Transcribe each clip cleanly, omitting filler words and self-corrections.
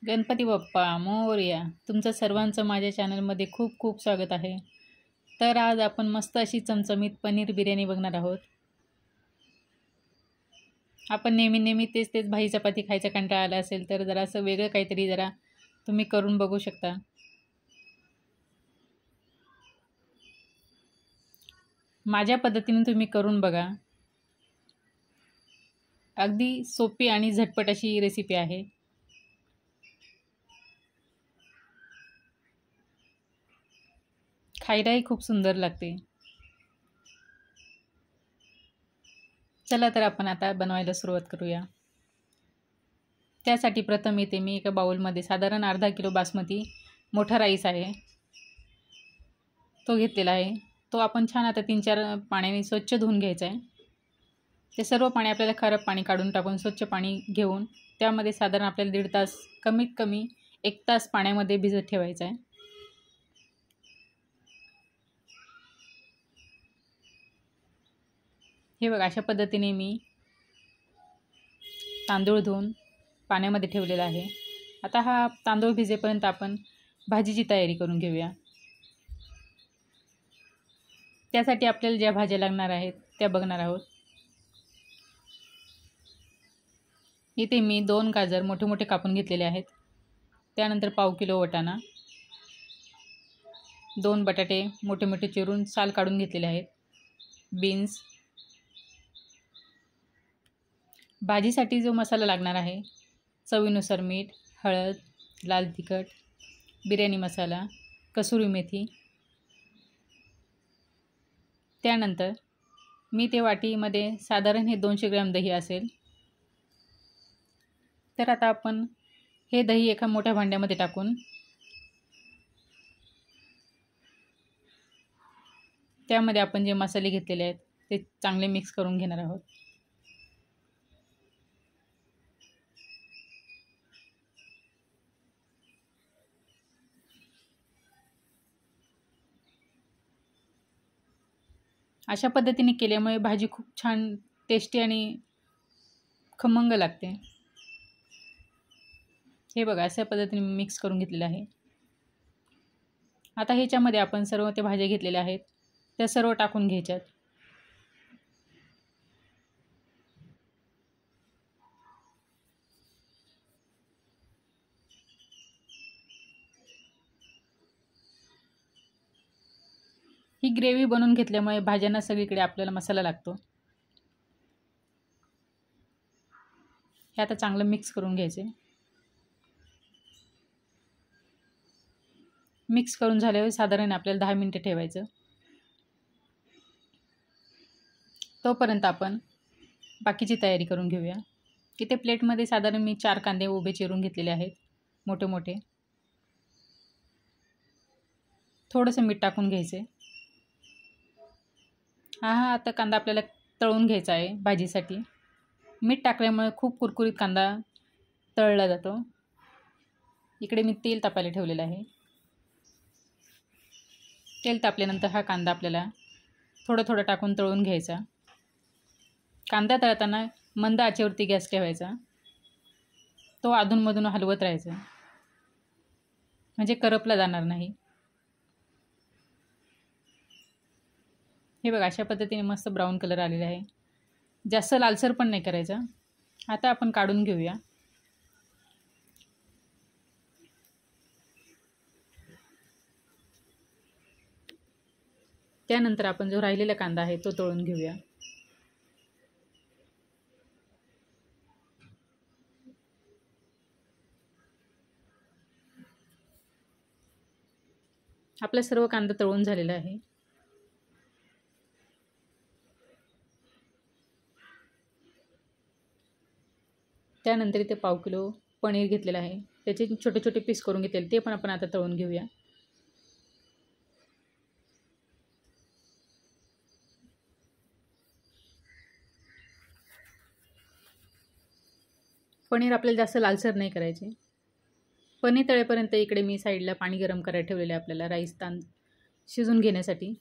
गणपती बाप्पा मोरया. तुमचं सर्वांचं माझ्या चॅनलमध्ये खूप खूप स्वागत आहे. तर आज आपण मस्त अशी चमचमीत पनीर बिर्याणी बघणार आहोत. आपण नेहमी तेच तेच भाजी चपाती खायचा कंटाळा आला असेल तर जरा असं वेगळं काहीतरी जरा तुम्ही करून बघू शकता. माझ्या पद्धतीने तुम्ही करून बघा. अगदी सोपी आणि झटपट अशी रेसिपी आहे. खायलाही खूप सुंदर लागते. चला तर आपण आता बनवायला सुरुवात करूया. त्यासाठी प्रथम इथे मी एका बाउलमध्ये साधारण अर्धा किलो बासमती मोठा राईस आहे तो घेतलेला आहे. तो आपण छान आता 3-4 पाण्याने स्वच्छ धुवून घ्यायचा आहे. ते सर्व पाणी आपल्याला खराब पाणी काढून टाकून स्वच्छ पाणी घेऊन त्यामध्ये साधारण आपल्याला 1.5 तास कमीत कमी 1 तास पाण्यामध्ये भिजत ठेवायचं आहे. हे बघा अशा पद्धतीने मी तांदूळ धुवून पाण्यामध्ये ठेवलेला आहे. आता हा तांदूळ भिजेपर्यंत आपण भाजीची तयारी करून घेऊया. त्यासाठी आपल्याला ज्या भाज्या लागणार आहेत त्या बघणार आहोत. इथे मी 2 गाजर मोठे मोठे कापून घेतलेले आहेत. त्यानंतर पाव किलो वाटाणा, 2 बटाटे मोठे मोठे चिरून साल काढून घेतलेले आहेत, बीन्स. भाजीसाठी जो मसाला लागणार आहे चवीनुसार मीठ, हळद, लाल तिखट, बिर्याणी मसाला, कसुरी मेथी. त्यानंतर मी ते वाटीमध्ये साधारण हे 200 ग्रॅम दही असेल. तर आता आपण हे दही एका मोठ्या भांड्यामध्ये टाकून त्यामध्ये आपण जे मसाले घेतलेले आहेत ते चांगले मिक्स करून घेणार आहोत. अशा पद्धतीने केल्यामुळे भाजी खूप छान टेस्टी आणि खमंग लागते. हे बघा अशा पद्धतीने मिक्स करून घेतलेलं आहे. आता ह्याच्यामध्ये आपण सर्व त्या भाज्या घेतलेल्या आहेत त्या सर्व टाकून घ्यायच्यात. ही ग्रेव्ही बनवून घेतल्यामुळे भाज्यांना सगळीकडे आपल्याला मसाला लागतो. हे आता चांगलं मिक्स करून घ्यायचे. मिक्स करून झाल्यावर साधारण आपल्याला 10 मिनिटे ठेवायचं. तोपर्यंत आपण बाकीची तयारी करून घेऊया. इथे प्लेटमध्ये साधारण मी 4 कांदे उभे चिरून घेतलेले आहेत मोठे मोठे. थोडंसं मीठ टाकून घ्यायचे. हा आता कांदा आपल्याला तळून घ्यायचा आहे भाजीसाठी. मीठ टाकल्यामुळे खूप कुरकुरीत कांदा तळला जातो. इकडे मी तेल तापायला ठेवलेलं आहे. तेल तापल्यानंतर हा कांदा आपल्याला थोडं थोडं टाकून तळून घ्यायचा. कांदा तळताना मंद आचेवरती गॅस ठेवायचा. तो अधूनमधून हलवत राहायचा म्हणजे करपला जाणार नाही. हे बघा अशा पद्धतीने मस्त ब्राऊन कलर आलेला आहे. जास्त लालसर पण नाही करायचा. आता आपण काढून घेऊया. त्यानंतर आपण जो राहिलेला कांदा आहे तो तळून घेऊया. आपला सर्व कांदा तळून झालेला आहे. त्यानंतर इथे पाव किलो पनीर घेतलेलं आहे. त्याचे छोटे छोटे पीस करून घेतलेले ते पण आपण आता तळून घेऊया. पनीर आपल्याला जास्त लालसर नाही करायचे. पनीर तळेपर्यंत इकडे मी साईडला पाणी गरम करायला ठेवलेलं आहे आपल्याला राईस शिजून घेण्यासाठी.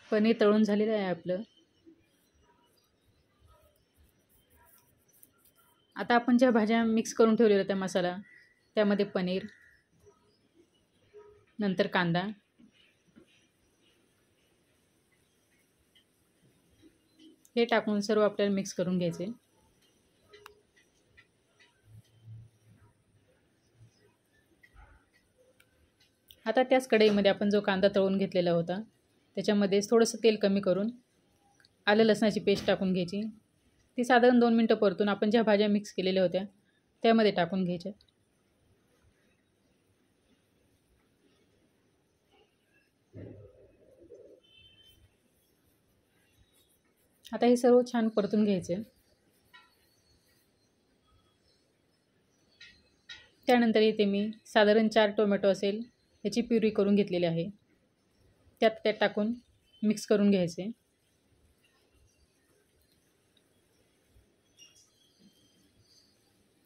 पनीर तळून झालेलं आहे आपलं. आता आपण ज्या भाज्या मिक्स करून ठेवलेल्या त्या मसाला, त्यामध्ये पनीर, नंतर कांदा, हे टाकून सर्व आपल्याला मिक्स करून घ्यायचे. आता त्याच कढईमध्ये आपण जो कांदा तळून घेतलेला होता त्याच्यामध्ये थोडंसं तेल कमी करून आलं लसणाची पेस्ट टाकून घ्यायची. ती साधारण 2 मिनटं परतून आपण ज्या भाज्या मिक्स केलेल्या होत्या त्यामध्ये टाकून घ्यायच्या. आता हे सर्व छान परतून घ्यायचे. त्यानंतर इथे मी साधारण 4 टोमॅटो असेल याची प्युरी करून घेतलेली आहे, त्यात टाकून मिक्स करून घ्यायचे.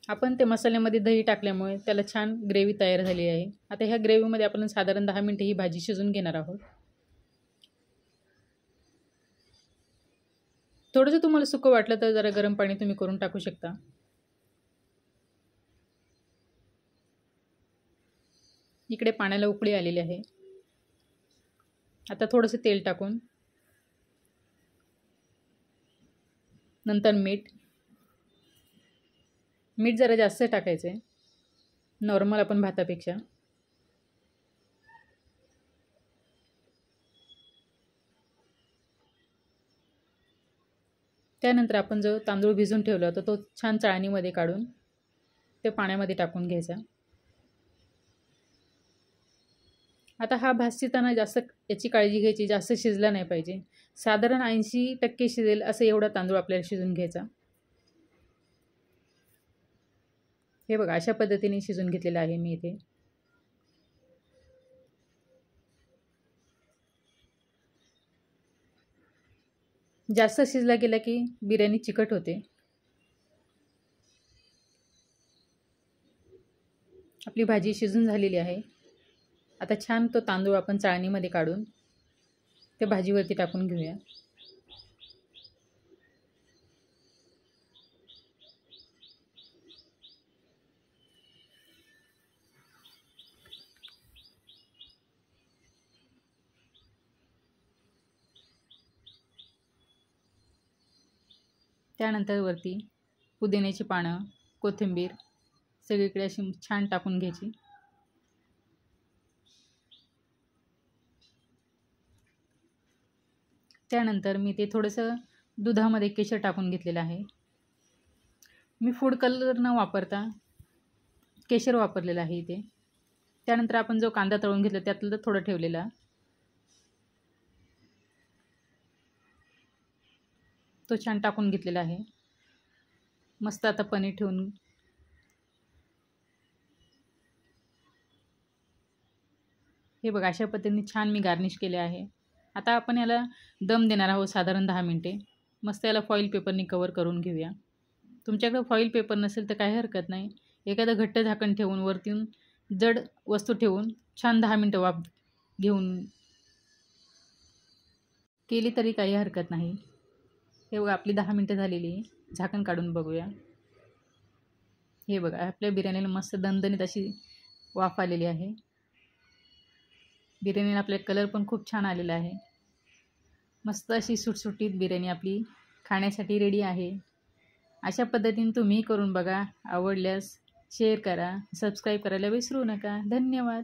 आपण ते मसाल्यामध्ये दही टाकल्यामुळे त्याला छान ग्रेव्ही तयार झाली आहे. आता ह्या ग्रेव्हीमध्ये आपण साधारण 10 मिनिटे ही भाजी शिजवून घेणार आहोत. थोडंसं तुम्हाला सुकं वाटलं तर जरा गरम पाणी तुम्ही करून टाकू शकता. इकडे पाण्याला उकळी आलेली आहे. आता थोडंसं तेल टाकून नंतर मीठ जरा जास्त टाकायचं आहे, नॉर्मल आपण भातापेक्षा. त्यानंतर आपण जो तांदूळ भिजून ठेवला होता तो छान चाळणीमध्ये काढून ते पाण्यामध्ये टाकून घ्यायचा. आता हा भात शिजताना जास्त याची काळजी घ्यायची, जास्त शिजला नाही पाहिजे. साधारण 80% शिजेल असं एवढा तांदूळ आपल्याला शिजून घ्यायचा. हे बघा अशा पद्धतीने शिजून घेतलेलं आहे मी इथे. जास्त शिजला गेला की बिर्याणी चिकट होते. आपली भाजी शिजून झालेली आहे. आता छान तो तांदूळ आपण चाळणीमध्ये काढून ते भाजीवरती टाकून घेऊया. त्यानंतर वरती पुदिन्याची पानं, कोथिंबीर सगळीकडे अशी छान टाकून घ्यायची. त्यानंतर मी ते थोडंसं दुधामध्ये केशर टाकून घेतलेलं आहे. मी फूड कलर न वापरता केशर वापरलेलं आहे इथे. त्यानंतर आपण जो कांदा तळून घेतला त्यातलं थोडं ठेवलेला, तो छान टाकून घेतलेला आहे. मस्त आता पनीर ठेवून हे बघा अशा पद्धतीने छान मी गार्निश केले आहे. आता आपण याला दम देणार आहोत साधारण 10 मिनिटे. मस्त याला फॉईल पेपरने कवर करून घेऊया. तुमच्याकडे फॉईल पेपर नसेल तर काही हरकत नाही, एखादं घट्ट झाकण ठेवून वरतून जड वस्तू ठेवून छान 10 मिनिटं वाफ घेऊन केली तरी काही हरकत नाही. हे बघा आपली 10 मिनिटं झालेली आहे. झाकण काढून बघूया. हे बघा आपल्या बिर्याणीला मस्त दणदणीत अशी वाफ आलेली आहे. बिर्याणीला आपल्या कलर पण खूप छान आलेला आहे. मस्त अशी सुटसुटीत बिर्याणी आपली खाण्यासाठी रेडी आहे. अशा पद्धतीने तुम्ही करून बघा. आवडल्यास शेअर करा, सबस्क्राईब करायला विसरू नका. धन्यवाद.